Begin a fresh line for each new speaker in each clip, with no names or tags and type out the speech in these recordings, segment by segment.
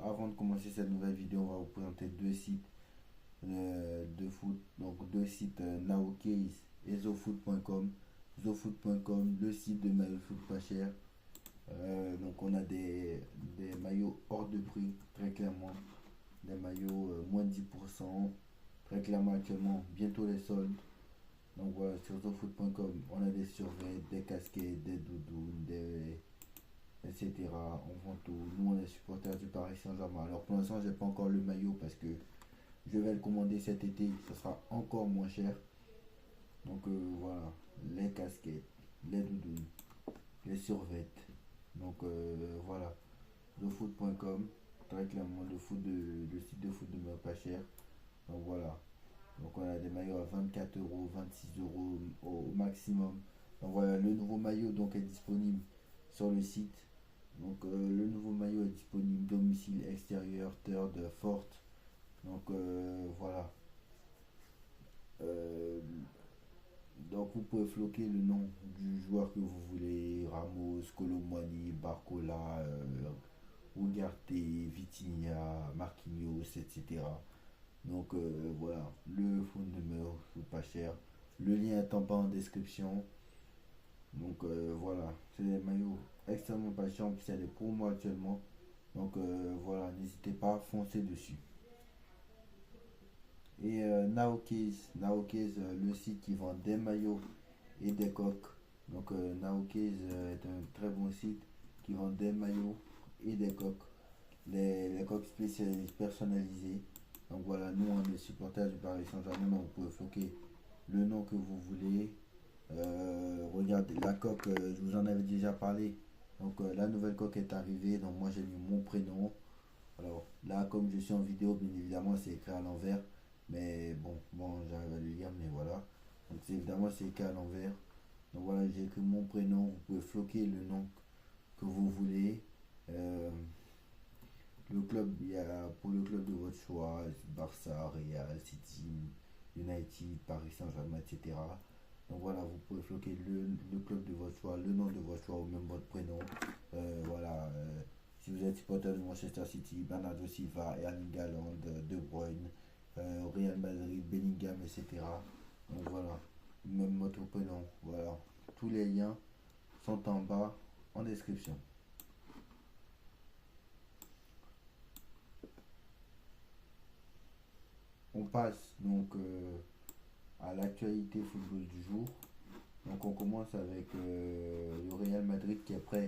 avant de commencer cette nouvelle vidéo, on va vous présenter deux sites de foot. Donc deux sites Nowcase et zofoot.com. Zofoot.com, le site de maillot de foot pas cher. Donc on a des maillots hors de prix, très clairement. Des maillots moins de 10%, très clairement actuellement. Bientôt les soldes. Donc voilà, sur zofoot.com, on a des survêtements, des casquettes, des doudounes, etc. On vend tout. Nous, on est supporters du Paris Saint-Germain. Alors pour l'instant, j'ai pas encore le maillot parce que je vais le commander cet été. Ça sera encore moins cher. Donc voilà, les casquettes, les doudounes, les survêtements. Donc voilà, lefoot.com, très clairement le site de foot de pas cher. Donc voilà. Donc on a des maillots à 24 euros, 26 euros au maximum. Donc voilà, le nouveau maillot donc est disponible sur le site. Donc le nouveau maillot est disponible domicile, extérieur, third, forte. Donc voilà. Euh, donc vous pouvez floquer le nom du joueur que vous voulez, Ramos, Colomwani, Barcola, Ugarte, Vitinha, Marquinhos, etc. Donc voilà, le phone numéro pas cher. Le lien est en bas en description. Donc voilà, c'est des maillots extrêmement pas chers. En plus, il y a des promos actuellement. Donc voilà, n'hésitez pas à foncer dessus. Et Nowcase, le site qui vend des maillots et des coques. Donc Nowcase est un très bon site qui vend des maillots et des coques. Les coques spécialisées, personnalisées. Donc voilà, nous on est supporters du Paris Saint-Germain, donc vous pouvez floquer le nom que vous voulez. Regardez la coque, je vous en avais déjà parlé. Donc la nouvelle coque est arrivée, donc moi j'ai mis mon prénom. Alors là, comme je suis en vidéo, bien évidemment c'est écrit à l'envers. Mais bon, j'arrive à le lire, mais voilà. Donc évidemment c'est écrit à l'envers. Donc voilà, j'ai écrit mon prénom, vous pouvez floquer le nom que vous voulez. Euh, le club, il y a pour le club de votre choix, Barça, Real, City, United, Paris Saint-Germain, etc. Donc voilà, vous pouvez floquer le club de votre choix, le nom de votre choix ou même votre prénom. Voilà, si vous êtes supporter de Manchester City, Bernardo Silva, Erling Haaland, De Bruyne, Real Madrid, Bellingham, etc. Donc voilà, même votre prénom. Voilà, tous les liens sont en bas en description. On passe donc à l'actualité football du jour. Donc on commence avec le Real Madrid qui est prêt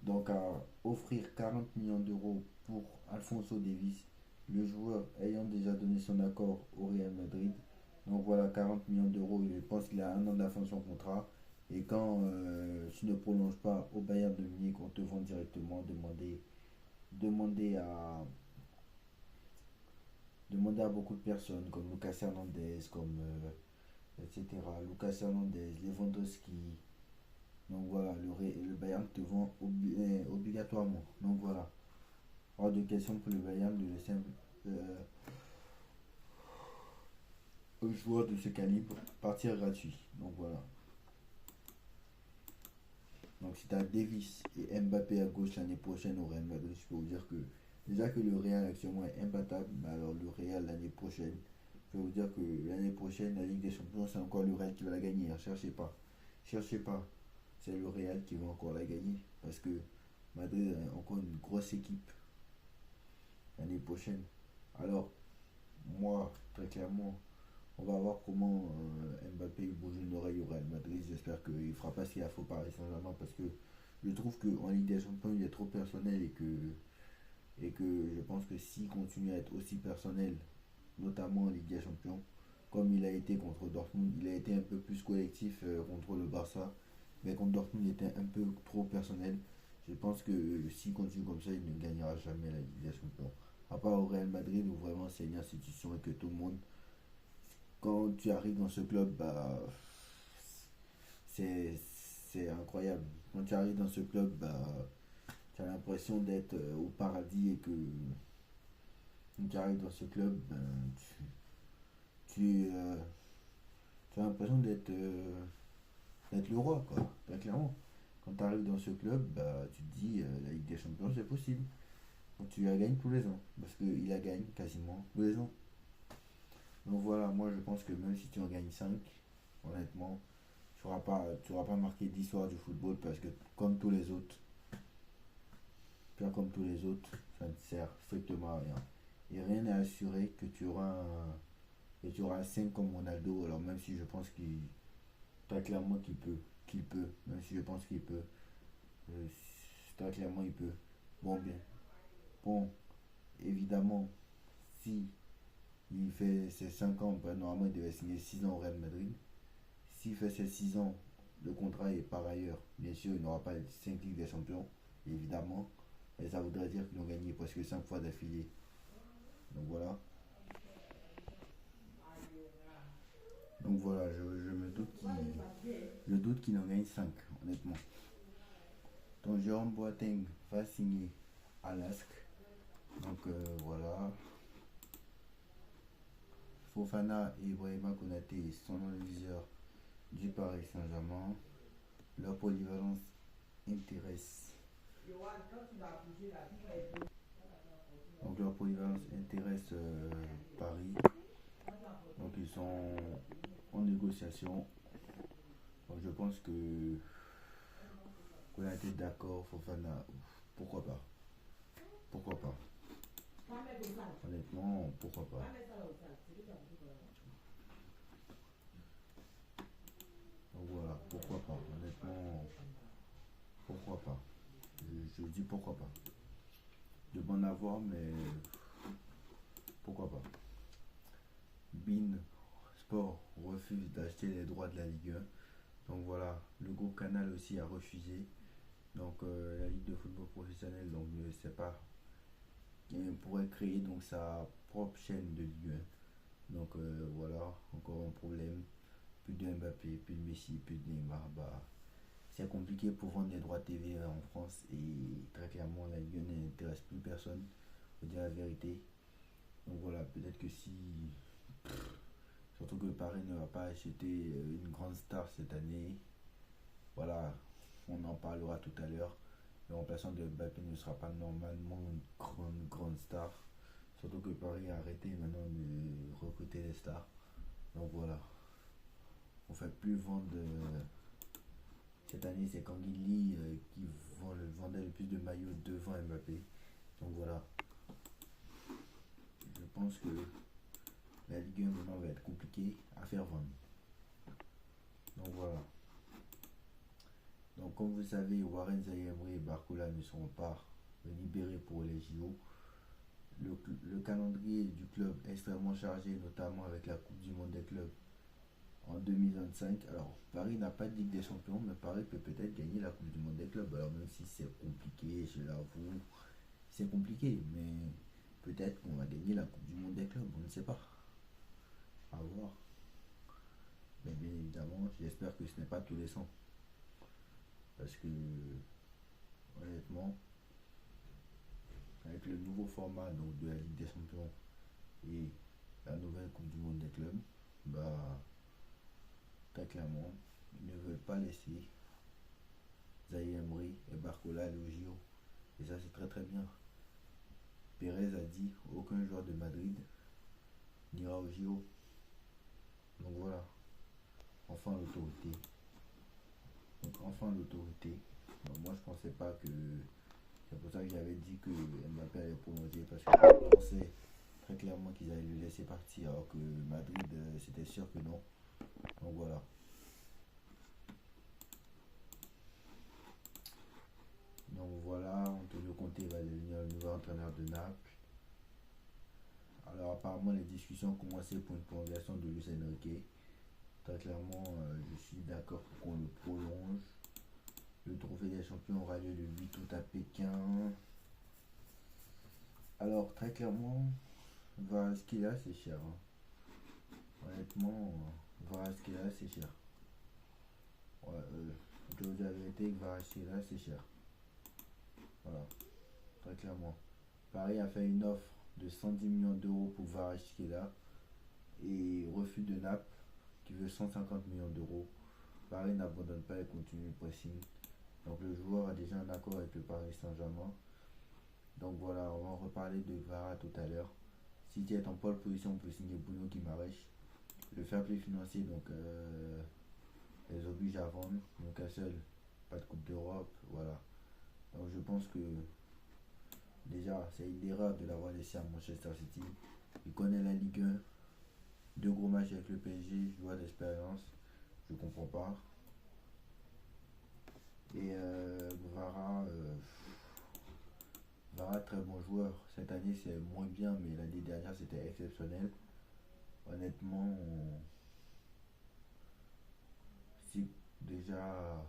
donc à offrir 40 millions d'euros pour Alfonso Davies, le joueur ayant déjà donné son accord au Real Madrid. Donc voilà, 40 millions d'euros, je pense qu'il a un an de la fin de son contrat. Et quand tu ne prolonges pas au Bayern de Munich, on te vend directement, demander à, demander à beaucoup de personnes comme Lucas Hernandez, comme etc. Lucas Hernandez, Lewandowski. Donc voilà, le Bayern te vend obligatoirement. Donc voilà, hors de question pour le Bayern de laisser un joueur de ce calibre partir gratuit. Donc voilà. Donc si tu as Davis et Mbappé à gauche l'année prochaine au Real Madrid, je peux vous dire que déjà que le Real actuellement est imbattable, mais alors le Real l'année prochaine, je peux vous dire que l'année prochaine, la Ligue des Champions, c'est encore le Real qui va la gagner. Hein. Cherchez pas. Cherchez pas. C'est le Real qui va encore la gagner. Parce que Madrid a encore une grosse équipe l'année prochaine. Alors, moi, très clairement, on va voir comment Mbappé bouge une oreille au Real Madrid. J'espère qu'il ne fera pas ce qu'il a fait au Paris Saint-Germain parce que je trouve qu'en Ligue des Champions, il est trop personnel et que je pense que s'il continue à être aussi personnel, notamment en Ligue des Champions, comme il a été contre Dortmund, il a été un peu plus collectif contre le Barça, mais contre Dortmund, il était un peu trop personnel. Je pense que s'il continue comme ça, il ne gagnera jamais la Ligue des Champions. À part au Real Madrid, où vraiment c'est une institution et que tout le monde, quand tu arrives dans ce club, bah, c'est incroyable. Quand tu arrives dans ce club, bah, tu as l'impression d'être au paradis et que quand tu arrives dans ce club, ben, tu, euh, tu as l'impression d'être le roi, quoi, très clairement. Quand tu arrives dans ce club, bah, tu te dis, la Ligue des Champions, c'est possible. Donc tu la gagnes tous les ans. Parce qu'il la gagne quasiment tous les ans. Donc voilà, moi je pense que même si tu en gagnes 5 honnêtement, tu auras pas marqué d'histoire du football parce que comme tous les autres, comme tous les autres, ça ne sert strictement à rien. Et rien n'est assuré que tu auras 5 comme Ronaldo, alors même si je pense qu'il très clairement qu'il peut, même si je pense qu'il peut, euh, très clairement il peut. Bon bien, bon, évidemment, si il fait ses 5 ans, ben, normalement il devait signer 6 ans au Real Madrid. S'il fait ses 6 ans, le contrat est par ailleurs. Bien sûr, il n'aura pas 5 Ligues des Champions, évidemment. Et ça voudrait dire qu'ils ont gagné presque 5 fois d'affilée. Donc voilà. Donc voilà, je me doute je doute qu'il en gagne 5 honnêtement. Donc Jérôme Boateng va signer à l'ASC. Donc voilà. Fofana et Ibrahima Konaté sont dans le viseur du Paris Saint-Germain. Leur polyvalence intéresse. Donc leur polyvalence intéresse Paris. Donc ils sont en négociation. Donc je pense que Konaté d'accord, Fofana, pourquoi pas. Pourquoi pas. Honnêtement, pourquoi pas. Donc voilà, pourquoi pas. Honnêtement, pourquoi pas. Je dis pourquoi pas. De bon avoir, mais pourquoi pas. Bein Sport refuse d'acheter les droits de la Ligue 1. Donc voilà, le groupe Canal aussi a refusé. Donc la Ligue de football professionnel donc ne sait pas. Il pourrait créer donc sa propre chaîne de Ligue 1. Donc voilà, encore un problème. Plus de Mbappé, plus de Messi, plus de Neymar. Bah, c'est compliqué pour vendre les droits TV en France et très clairement la Ligue 1 n'intéresse plus personne, faut dire la vérité. Donc voilà, peut-être que si, surtout que Paris ne va pas acheter une grande star cette année, voilà, on en parlera tout à l'heure. Le remplaçant de Mbappé ne sera pas normalement une grande star, surtout que Paris a arrêté maintenant de recruter des stars. Donc voilà, on ne fait plus vendre. Cette année, c'est Kanguili qui vendait le plus de maillots devant Mbappé. Donc voilà, je pense que la Ligue 1 maintenant va être compliquée à faire vendre. Donc voilà. Donc comme vous savez, Warren Zaïre et Barcola ne seront pas libérés pour les JO. Le calendrier du club est extrêmement chargé, notamment avec la Coupe du Monde des clubs en 2025. Alors, Paris n'a pas de Ligue des Champions, mais Paris peut peut-être gagner la Coupe du Monde des clubs. Alors, même si c'est compliqué, je l'avoue, c'est compliqué, mais peut-être qu'on va gagner la Coupe du Monde des clubs, on ne sait pas. À voir. Mais bien évidemment, j'espère que ce n'est pas tous les 100. Parce que, honnêtement, avec le nouveau format donc, de la Ligue des Champions et la nouvelle Coupe du Monde des clubs, bah, très clairement, ils ne veulent pas laisser Zaïre Emery et Barcola aller au JO. Et ça, c'est très très bien. Pérez a dit aucun joueur de Madrid n'ira au JO. Donc voilà, enfin l'autorité. Donc enfin l'autorité. Donc moi je pensais pas que. C'est pour ça que j'avais dit que Mbappé allait prolonger parce que je pensais très clairement qu'ils allaient le laisser partir alors que Madrid c'était sûr que non. Donc voilà. Donc voilà, Antonio Conte va devenir le nouvel entraîneur de Naples. Alors apparemment les discussions ont commencé pour une prolongation de Luis Enrique. Très clairement, je suis d'accord pour qu'on le prolonge. Le trophée des champions aura lieu le 8 août à Pékin. Alors très clairement, Varaskelia c'est cher. Hein. Honnêtement, Varaskelia c'est cher. Ouais, je vous dis la vérité que Varaskelia c'est cher. Voilà, très clairement. Paris a fait une offre de 110 millions d'euros pour Varaskelia et refus de Naples qui veut 150 millions d'euros. Paris n'abandonne pas et continue le pressing. Donc le joueur a déjà un accord avec le Paris Saint-Germain. Donc voilà, on va en reparler de Vara tout à l'heure. City est en pole position pour signer Bruno Guimaraes. Le fair play financier, donc les oblige à vendre. Newcastle, pas de Coupe d'Europe, voilà. Donc je pense que déjà c'est une erreur de l'avoir laissé à Manchester City. Il connaît la Ligue 1, deux gros matchs avec le PSG, joueur d'expérience, je comprends pas. Et Vara, très bon joueur. Cette année c'est moins bien, mais l'année dernière c'était exceptionnel. Honnêtement, si déjà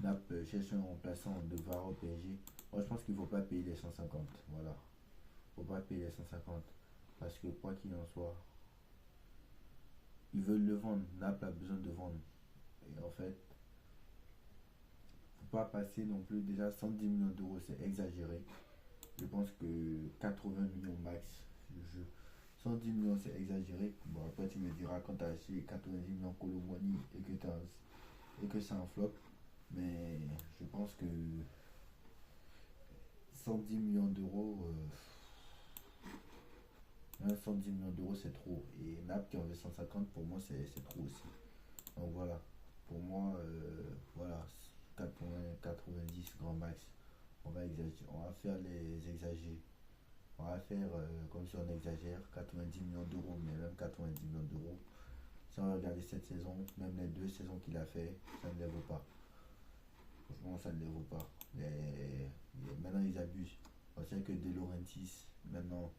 Naples cherche un remplaçant de Vara au PSG, moi je pense qu'il ne faut pas payer les 150. Voilà. Il ne faut pas payer les 150. Parce que quoi qu'il en soit, ils veulent le vendre. Naples a besoin de vendre. Et en fait, faut pas passer non plus. Déjà 110 millions d'euros, c'est exagéré. Je pense que 80 millions max. Je, 110 millions, c'est exagéré. Bon, après, tu me diras quand tu as acheté 90 millions Colomboigny et que c'est un flop. Mais je pense que 110 millions d'euros, 110 millions d'euros, c'est trop. Et Naples qui en veut 150, pour moi, c'est trop aussi. Donc voilà. Pour moi, voilà, 80, 90 grand max. On va faire les exagés. On va faire comme si on exagère, 90 millions d'euros, mais même 90 millions d'euros. Si on regarde cette saison, même les deux saisons qu'il a fait, ça ne les vaut pas. Franchement, ça ne les vaut pas. Maintenant, ils abusent. On sait que De Laurentiis, maintenant,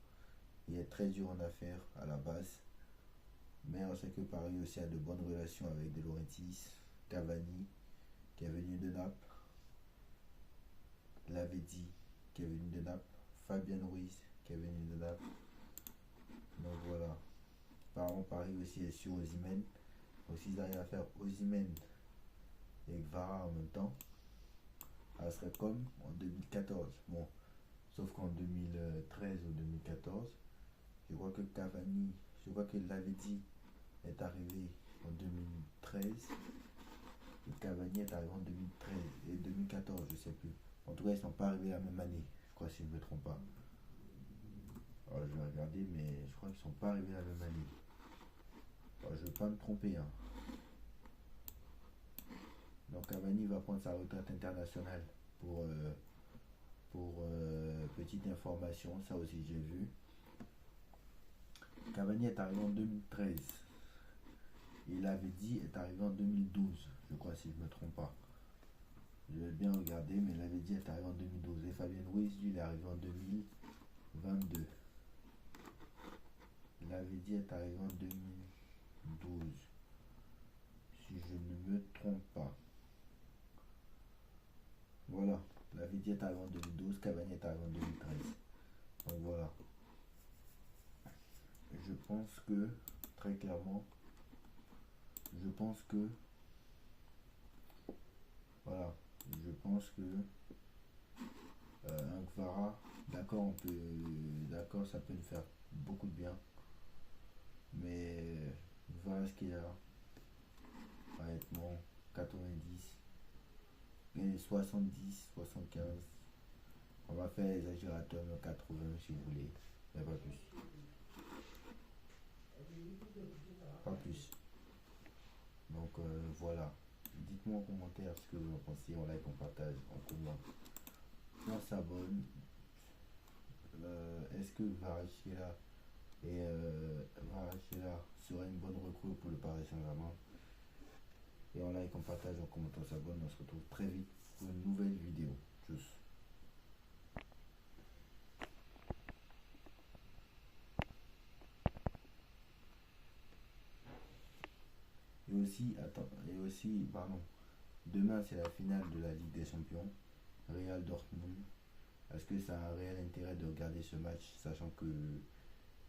il est très dur en affaires à la base. Mais on sait que Paris aussi a de bonnes relations avec De Laurentiis, Cavani, qui est venu de Naples, Lavezzi, qui est venu de Naples, Fabien Ruiz, qui est venu de Naples. Donc voilà. Apparemment, Paris aussi est sur Osimhen. Donc s'ils arrivent à faire Osimhen et Vara en même temps, ça serait comme en 2014. Bon, sauf qu'en 2013 ou 2014, je crois que Cavani, je crois que Lavezzi est arrivé en 2013 et Cavani est arrivé en 2013 et 2014, je sais plus. En tout cas, ils ne sont pas arrivés la même année, je crois si je ne me trompe pas. Alors, je vais regarder, mais je crois qu'ils ne sont pas arrivés la même année. Alors, je ne veux pas me tromper. Hein. Donc Cavani va prendre sa retraite internationale pour petite information, ça aussi j'ai vu. Cavani est arrivé en 2013. Il avait dit est arrivé en 2012, je crois si je ne me trompe pas. Je vais bien regarder, mais il avait dit est arrivé en 2012. Et Fabien Ruiz, lui, il est arrivé en 2022. Il avait dit est arrivé en 2012. Si je ne me trompe pas. Voilà. Il avait dit est arrivé en 2012, Cavani est arrivé en 2013. Donc voilà. Je pense que, très clairement, je pense que, voilà, je pense que un Kvara, d'accord, ça peut nous faire beaucoup de bien, mais voilà ce qu'il a, honnêtement, 90, et 70, 75, on va faire exagérateur 80 si vous voulez, mais pas plus. Pas plus. Donc voilà. Dites-moi en commentaire ce que vous en pensez, on like, on partage, on commente. On s'abonne. Est-ce que Varachela serait une bonne recrue pour le Paris Saint-Germain? Et on like, on partage, on commente, on s'abonne. On se retrouve très vite pour une nouvelle vidéo. Tchuss. Pardon, demain c'est la finale de la Ligue des Champions, Real Dortmund. Est-ce que ça a un réel intérêt de regarder ce match, sachant que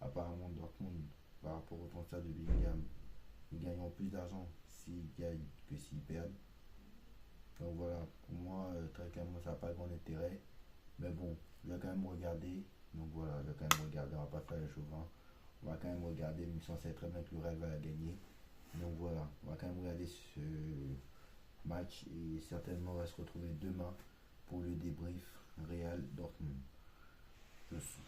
apparemment Dortmund, par rapport au transfert de Bellingham, ils gagneront plus d'argent s'ils gagnent que s'ils perdent. Donc voilà, pour moi, très clairement, ça n'a pas grand intérêt. Mais bon, je vais quand même regarder. Donc voilà, je vais quand même regarder, on va pas faire le chauvin. On va quand même regarder, même si on sait très bien que le Real va la gagner. Donc voilà, on va quand même regarder ce match et certainement on va se retrouver demain pour le débrief Real Dortmund. Je suis